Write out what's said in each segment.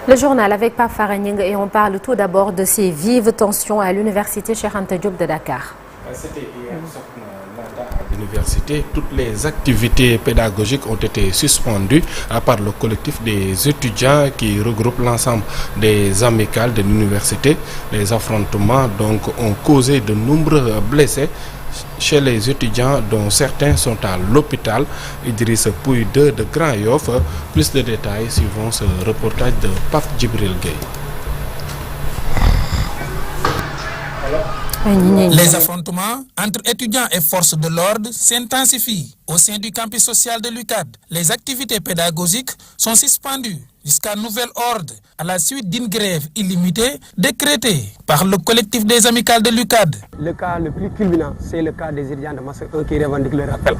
Le journal avec Pape Faragning et on parle tout d'abord de ces vives tensions à l'université Cheikh Anta Diop de Dakar. C'était hier à l'université. Toutes les activités pédagogiques ont été suspendues par le collectif des étudiants qui regroupe l'ensemble des amicales de l'université. Les affrontements donc ont causé de nombreux blessés chez les étudiants dont certains sont à l'hôpital. Idriss Pouye de Grand Yoff. Plus de détails suivant ce reportage de Pape Djibril Gueye. Les affrontements entre étudiants et forces de l'ordre s'intensifient au sein du campus social de l'UCAD. Les activités pédagogiques sont suspendues jusqu'à nouvel ordre à la suite d'une grève illimitée décrétée par le collectif des amicales de l'UCAD. Le cas le plus culminant, c'est le cas des étudiants de Master 1 qui revendiquent le rappel.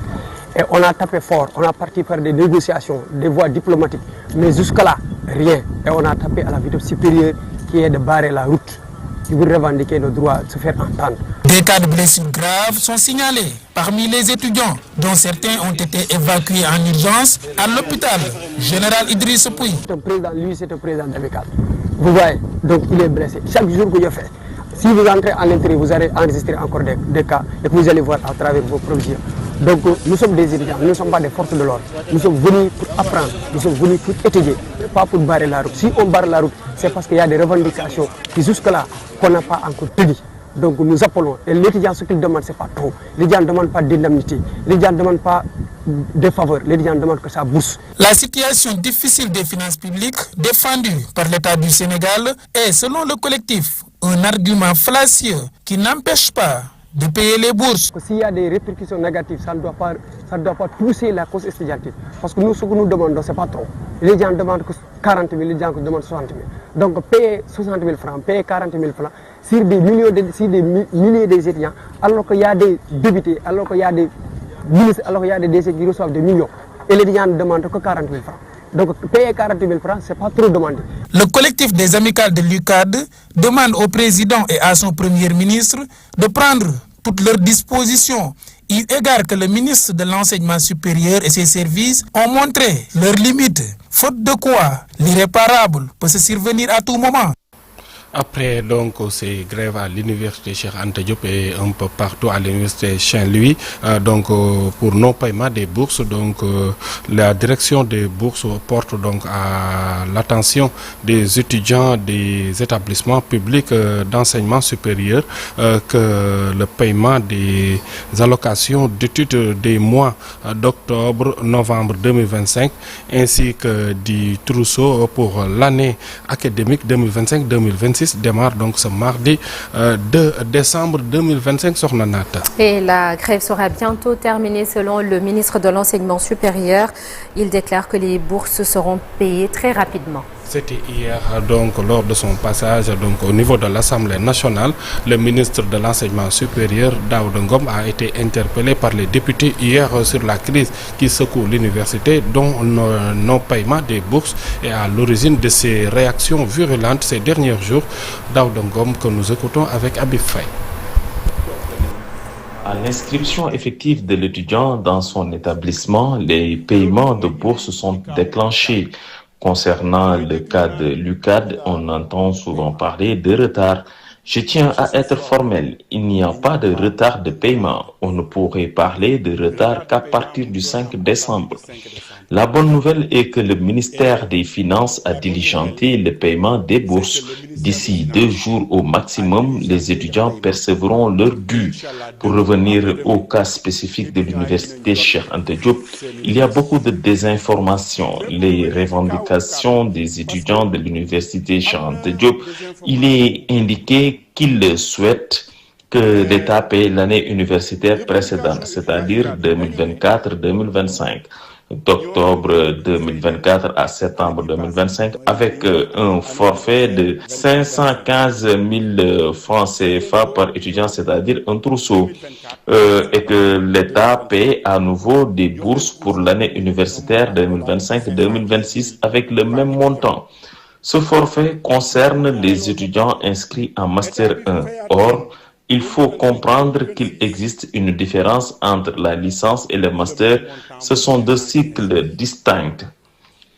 Et on a tapé fort, on a parti faire des négociations, des voies diplomatiques, mais jusque-là, rien. Et on a tapé à la vitesse supérieure qui est de barrer la route. Qui vous revendiquer le droit de se faire entendre. Des cas de blessures graves sont signalés parmi les étudiants, dont certains ont été évacués en urgence à l'hôpital Général Idriss Pouye. C'est un président d'amical. Vous voyez, donc il est blessé. Chaque jour que je fais, si vous entrez à l'intérieur, vous allez enregistrer encore des cas et que vous allez voir à travers vos provisions. Donc nous sommes des étudiants, nous ne sommes pas des forces de l'ordre. Nous sommes venus pour apprendre, nous sommes venus pour étudier, pas pour barrer la route. Si on barre la route, c'est parce qu'il y a des revendications qui jusque-là qu'on n'a pas encore tenues. Donc nous appelons, et l'étudiant ce qu'il demande, ce n'est pas trop. L'étudiant ne demande pas d'indemnité, l'étudiant ne demande pas de faveur, l'étudiant demande que ça bourse. La situation difficile des finances publiques défendue par l'État du Sénégal est, selon le collectif, un argument fallacieux qui n'empêche pas de payer les bourses. S'il y a des répercussions négatives, ça ne doit pas pousser la cause étudiantine. Parce que nous, ce que nous demandons, ce n'est pas trop. Les gens demandent 40 000, les gens demandent 60 000. Donc payer 60 000 francs, payer 40 000 francs sur des milliers d'étudiants, alors qu'il y a des députés, alors qu'il y a des ministres, alors qu'il y a des décès qui reçoivent des millions. Et les gens ne demandent que 40 000 francs. Donc payer 40 000 francs, ce n'est pas trop demandé. Le collectif des amicales de l'UCAD demande au président et à son premier ministre de prendre toutes leurs dispositions. Il égare que le ministre de l'Enseignement supérieur et ses services ont montré leurs limites, faute de quoi l'irréparable peut se survenir à tout moment. Après donc ces grèves à l'université Cheikh Anta Diop et un peu partout à l'université Saint-Louis, pour non-paiement des bourses, la direction des bourses porte donc à l'attention des étudiants des établissements publics d'enseignement supérieur que le paiement des allocations d'études des mois d'octobre-novembre 2025 ainsi que du trousseau pour l'année académique 2025-2026 démarre donc ce mardi 2 décembre 2025 sur Nanata. Et la grève sera bientôt terminée selon le ministre de l'Enseignement supérieur. Il déclare que les bourses seront payées très rapidement. C'était hier lors de son passage au niveau de l'Assemblée nationale. Le ministre de l'Enseignement supérieur, Daouda Ngom, a été interpellé par les députés hier sur la crise qui secoue l'université, dont non-paiement des bourses est à l'origine de ces réactions virulentes ces derniers jours. Daouda Ngom que nous écoutons avec Abib Faye. À l'inscription effective de l'étudiant dans son établissement, les paiements de bourses sont déclenchés. Concernant le cas de l'UCAD, on entend souvent parler de retard. Je tiens à être formel, il n'y a pas de retard de paiement. On ne pourrait parler de retard qu'à partir du 5 décembre. La bonne nouvelle est que le ministère des Finances a diligenté le paiement des bourses. D'ici 2 jours au maximum, les étudiants percevront leur dû. Pour revenir au cas spécifique de l'université Cheikh Anta Diop, il y a beaucoup de désinformation. Les revendications des étudiants de l'université Cheikh Anta Diop, il est indiqué qu'ils souhaitent que l'État paye l'année universitaire précédente, c'est-à-dire 2024-2025. D'octobre 2024 à septembre 2025 avec un forfait de 515 000 francs CFA par étudiant, c'est-à-dire un trousseau, et que l'État paie à nouveau des bourses pour l'année universitaire 2025-2026 avec le même montant. Ce forfait concerne les étudiants inscrits en Master 1. Or, il faut comprendre qu'il existe une différence entre la licence et le master. Ce sont 2 cycles distincts.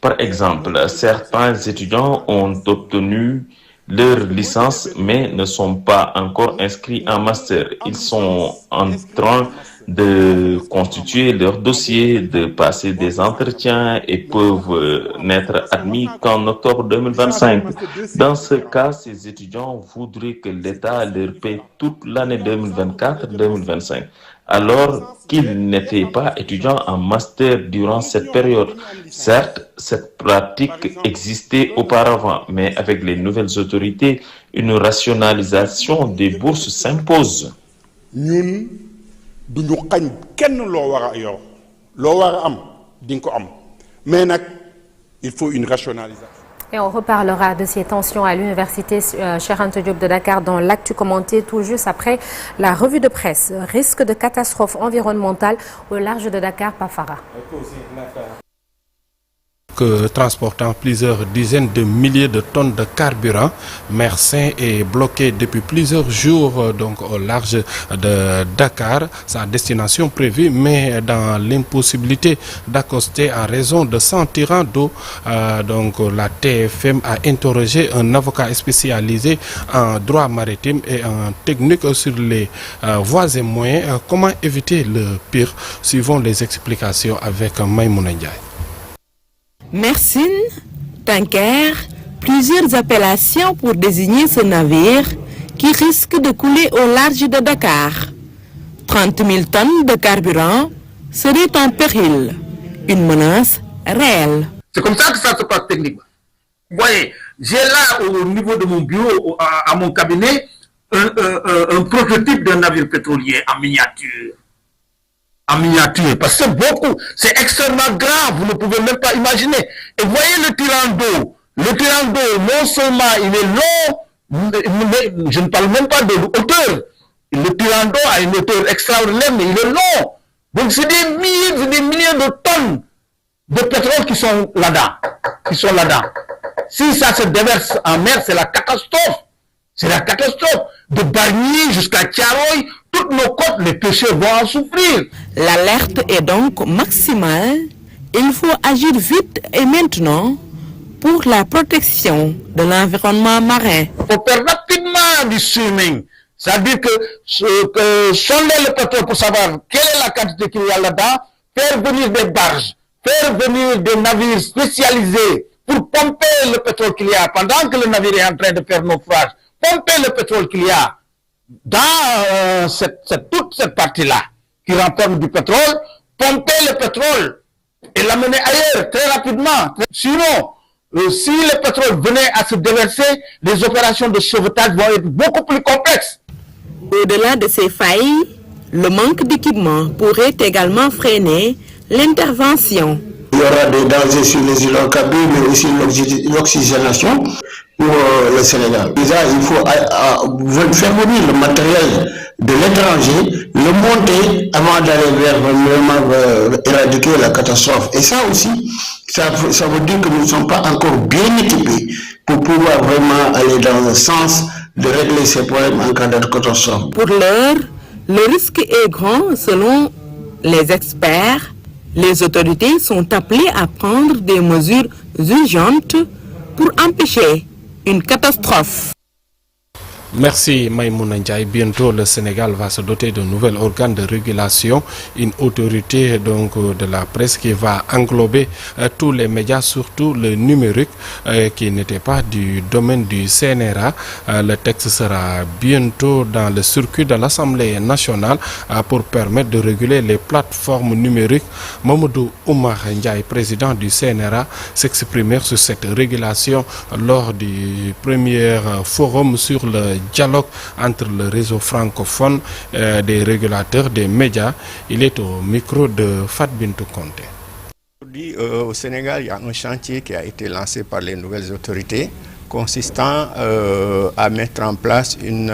Par exemple, certains étudiants ont obtenu leur licence mais ne sont pas encore inscrits en master. Ils sont en train de constituer leur dossier, de passer des entretiens et peuvent n'être admis qu'en octobre 2025. Dans ce cas, ces étudiants voudraient que l'État leur paie toute l'année 2024-2025, alors qu'ils n'étaient pas étudiants en master durant cette période. Certes, cette pratique existait auparavant, mais avec les nouvelles autorités, une rationalisation des bourses s'impose. duñu xagn kenn loo war a yor loo war a am di nga ko am mais nag il faut une rationalisation. Et on reparlera de ces tensions à l'université Cheikh Anta Diop de Dakar dans l'actu commenté tout juste après la revue de presse. Risque de catastrophe environnementale au large de Dakar, Pafara. Transportant plusieurs dizaines de milliers de tonnes de carburant, Mersin est bloqué depuis plusieurs jours donc au large de Dakar, sa destination prévue, mais dans l'impossibilité d'accoster en raison de 100 tirants d'eau. Donc la TFM a interrogé un avocat spécialisé en droit maritime et en technique sur les voies et moyens. Comment éviter le pire? Suivons les explications avec Maïmouna Ndiaye. Mersin, tanker, plusieurs appellations pour désigner ce navire qui risque de couler au large de Dakar. 30 000 tonnes de carburant seraient en péril, une menace réelle. C'est comme ça que ça se passe techniquement. Vous voyez, j'ai là au niveau de mon bureau, à mon cabinet, un prototype d'un navire pétrolier en miniature. En miniature, parce que c'est beaucoup, c'est extrêmement grave, vous ne pouvez même pas imaginer. Et voyez le tirant d'eau. Le tirant d'eau, non seulement il est long, mais je ne parle même pas de hauteur. Le tirant d'eau a une hauteur extraordinaire, mais il est long. Donc c'est des milliers de tonnes de pétrole qui sont là-dedans. Si ça se déverse en mer, c'est la catastrophe. C'est la catastrophe. De Bargny jusqu'à Thiaroye, toutes nos côtes, les pêcheurs vont en souffrir. L'alerte est donc maximale. Il faut agir vite et maintenant pour la protection de l'environnement marin. Il faut faire rapidement du swimming. C'est-à-dire que sonder le pétrole pour savoir quelle est la quantité qu'il y a là-dedans, faire venir des barges, faire venir des navires spécialisés pour pomper le pétrole qu'il y a pendant que le navire est en train de faire naufrage. Pomper le pétrole qu'il y a dans toute cette partie-là qui renferme du pétrole, pomper le pétrole et l'amener ailleurs très rapidement. Sinon, si le pétrole venait à se déverser, les opérations de sauvetage vont être beaucoup plus complexes. Au-delà de ces failles, le manque d'équipement pourrait également freiner l'intervention. Il y aura des dangers sur les hydrocarbures, mais aussi l'oxygénation pour le Sénégal. Déjà, il faut faire venir le matériel de l'étranger, le monter avant d'aller vers vraiment éradiquer la catastrophe. Et ça aussi, ça veut dire que nous ne sommes pas encore bien équipés pour pouvoir vraiment aller dans le sens de régler ces problèmes en cas de catastrophe. Pour l'heure, le risque est grand selon les experts. Les autorités sont appelées à prendre des mesures urgentes pour empêcher une catastrophe. Merci Maïmouna Ndiaye. Bientôt le Sénégal va se doter d'un nouvel organe de régulation, une autorité donc de la presse qui va englober tous les médias, surtout le numérique qui n'était pas du domaine du CNRA. Le texte sera bientôt dans le circuit de l'Assemblée nationale pour permettre de réguler les plateformes numériques. Mamadou Oumar Ndiaye, président du CNRA, s'exprimait sur cette régulation lors du premier forum sur le dialogue entre le réseau francophone des régulateurs des médias. Il est au micro de Fat Bintou Conté. Aujourd'hui, au Sénégal, il y a un chantier qui a été lancé par les nouvelles autorités consistant à mettre en place une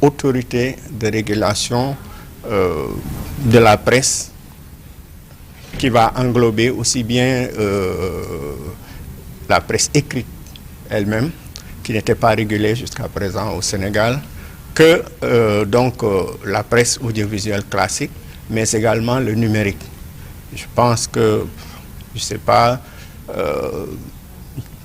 autorité de régulation de la presse qui va englober aussi bien la presse écrite elle-même, qui n'était pas régulée jusqu'à présent au Sénégal, que la presse audiovisuelle classique, mais également le numérique. Je pense que, je ne sais pas,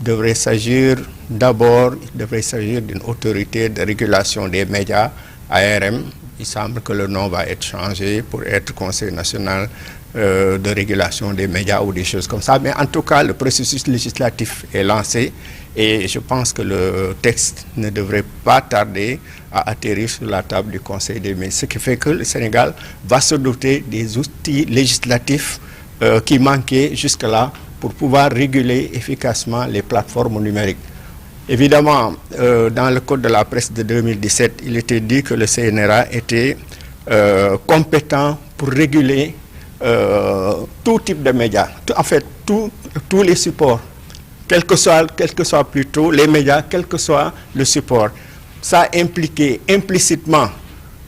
devrait s'agir d'abord, d'une autorité de régulation des médias, ARM. Il semble que le nom va être changé pour être Conseil national de régulation des médias ou des choses comme ça. Mais en tout cas, le processus législatif est lancé et je pense que le texte ne devrait pas tarder à atterrir sur la table du Conseil des ministres. Ce qui fait que le Sénégal va se doter des outils législatifs qui manquaient jusque-là pour pouvoir réguler efficacement les plateformes numériques. Évidemment, dans le code de la presse de 2017, il était dit que le CNRA était compétent pour réguler tout type de médias, en fait tous les supports, quel que soit plutôt les médias, quel que soit le support. Ça impliquait implicitement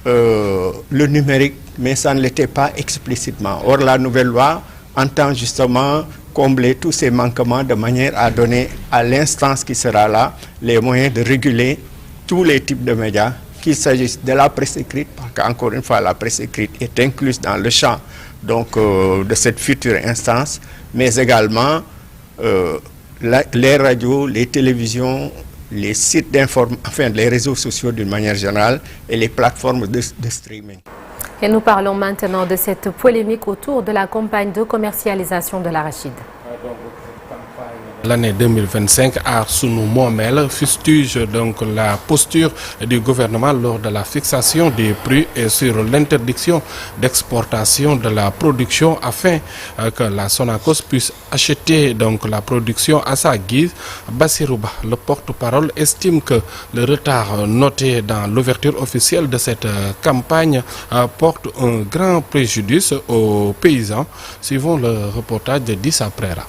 le numérique, mais ça ne l'était pas explicitement. Or, la nouvelle loi entend justement combler tous ces manquements de manière à donner à l'instance qui sera là les moyens de réguler tous les types de médias, qu'il s'agisse de la presse écrite, parce qu'encore une fois, la presse écrite est incluse dans le champ donc, de cette future instance, mais également les radios, les télévisions, les sites d'information, enfin les réseaux sociaux d'une manière générale et les plateformes de streaming. Et nous parlons maintenant de cette polémique autour de la campagne de commercialisation de l'arachide. L'année 2025, Aar Sunu Moomel fustige donc la posture du gouvernement lors de la fixation des prix et sur l'interdiction d'exportation de la production afin que la Sonacos puisse acheter donc la production à sa guise. Bassirou Ba, le porte-parole, estime que le retard noté dans l'ouverture officielle de cette campagne porte un grand préjudice aux paysans. Suivons le reportage de Dissa Prera.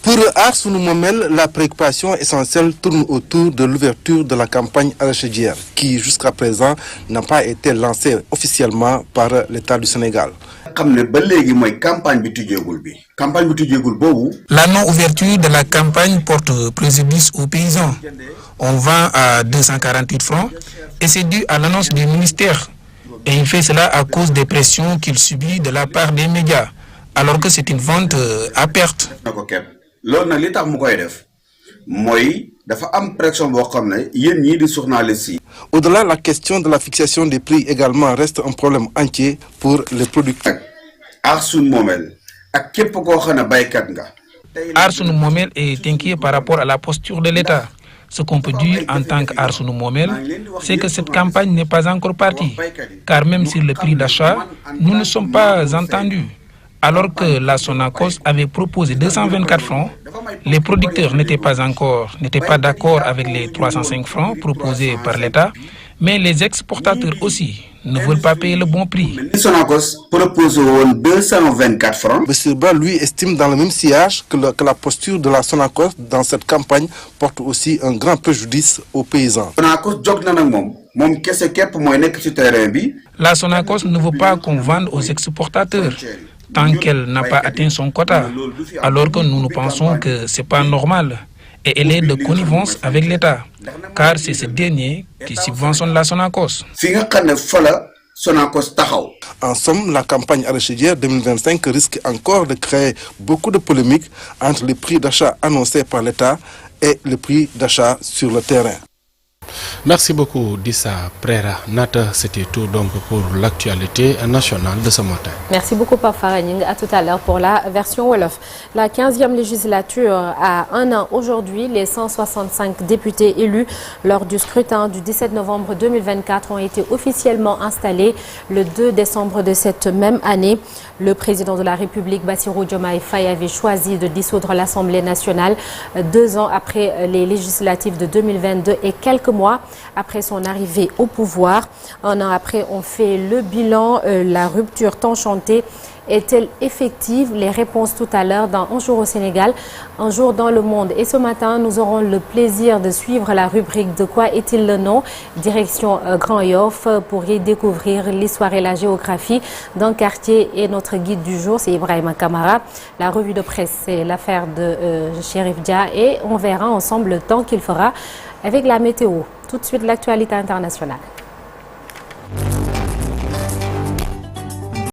Pour Aar Sunu Moomel, la préoccupation essentielle tourne autour de l'ouverture de la campagne arachidière qui jusqu'à présent n'a pas été lancée officiellement par l'État du Sénégal. La non-ouverture de la campagne porte préjudice aux paysans. On vend à 248 francs et c'est dû à l'annonce du ministère. Et il fait cela à cause des pressions qu'il subit de la part des médias, alors que c'est une vente à perte. Au-delà, la question de la fixation des prix également reste un problème entier pour les producteurs. Aar Sunu Moomel est inquiet par rapport à la posture de l'État. Ce qu'on peut dire en tant qu'Aar Sunu Moomel, c'est que cette campagne n'est pas encore partie, car même sur le prix d'achat, nous ne sommes pas entendus. Alors que la Sonacos avait proposé 224 francs, les producteurs n'étaient pas d'accord avec les 305 francs proposés par l'État, mais les exportateurs aussi ne veulent pas payer le bon prix. Sonacos propose 224 francs. M. Ba, lui, estime dans le même sillage que la posture de la Sonacos dans cette campagne porte aussi un grand préjudice aux paysans. La Sonacos ne veut pas qu'on vende aux exportateurs tant qu'elle n'a pas atteint son quota, alors que nous pensons que ce n'est pas normal. Et elle est de connivence avec l'État, car c'est ce dernier qui subventionne la Sonacos. En somme, la campagne arachidière 2025 risque encore de créer beaucoup de polémiques entre les prix d'achat annoncés par l'État et le prix d'achat sur le terrain. Merci beaucoup Dissa Prera. Nata, c'était tout donc pour l'actualité nationale de ce matin. Merci beaucoup Pape Faragning. À tout à l'heure pour la version Wolof. La 15e législature a un an aujourd'hui. Les 165 députés élus lors du scrutin du 17 novembre 2024 ont été officiellement installés le 2 décembre de cette même année. Le président de la République, Bassirou Diomaye Faye, avait choisi de dissoudre l'Assemblée nationale 2 ans après les législatives de 2022 et quelques mois après son arrivée au pouvoir. Un an après, on fait le bilan. La rupture tant chantée est-elle effective? Les réponses tout à l'heure dans Un jour au Sénégal, Un jour dans le monde. Et ce matin, nous aurons le plaisir de suivre la rubrique De quoi est-il le nom? Direction Grand Yoff pour y découvrir l'histoire et la géographie d'un quartier. Et notre guide du jour, c'est Ibrahima Kamara. La revue de presse, c'est l'affaire de Chérif Dia. Et on verra ensemble le temps qu'il fera avec la météo. Tout de suite, l'actualité internationale.